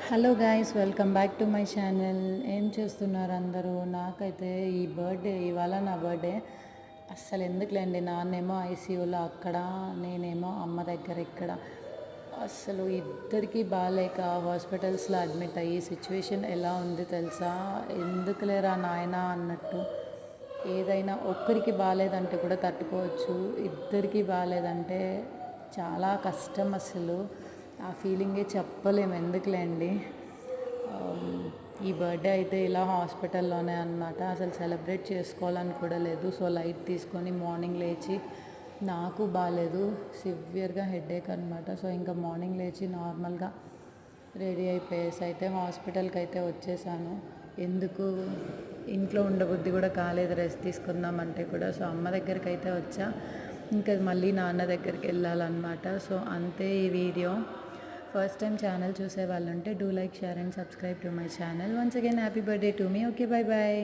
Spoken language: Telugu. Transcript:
Hello guys, welcome back to my channel. ఏం చేస్తున్నారు అందరూ? నాకైతే ఈ బర్త్డే ఇవాళ నా బర్త్డే. అస్సలు ఎందుకులేండి, నాన్నేమో ఐసీయూలో అక్కడ, నేనేమో అమ్మ దగ్గర ఇక్కడ. అస్సలు ఇద్దరికీ బాగాలేక హాస్పిటల్స్లో అడ్మిట్ అయ్యి సిచ్యువేషన్ ఎలా ఉంది తెలుసా? ఎందుకులేరా నాయనా అన్నట్టు. ఏదైనా ఒక్కరికి బాగాలేదంటే కూడా తట్టుకోవచ్చు, ఇద్దరికీ బాగాలేదంటే చాలా కష్టం. అసలు ఆ ఫీలింగే చెప్పలేము. ఎందుకులేండి. ఈ బర్త్డే అయితే ఇలా హాస్పిటల్లోనే అనమాట. అసలు సెలబ్రేట్ చేసుకోవాలని కూడా లేదు. సో లైట్ తీసుకొని మార్నింగ్ లేచి, నాకు బాగాలేదు, సివియర్గా హెడేక్ అనమాట. సో ఇంకా మార్నింగ్ లేచి నార్మల్గా రెడీ అయిపోయేసి అయితే హాస్పిటల్కి అయితే వచ్చేసాను. ఎందుకు ఇంట్లో ఉండబుద్ధి కూడా కాలేదు, రెస్ట్ తీసుకుందామంటే కూడా. సో అమ్మ దగ్గరికి అయితే వచ్చా, ఇంకా మళ్ళీ నాన్న దగ్గరికి వెళ్ళాలన్నమాట. సో అంతే ఈ వీడియో. ఫస్ట్ టైం ఛానల్ చూసే వాళ్ళు ఉంటే do like, share and subscribe to my channel. Once again happy birthday to me. Okay, bye bye.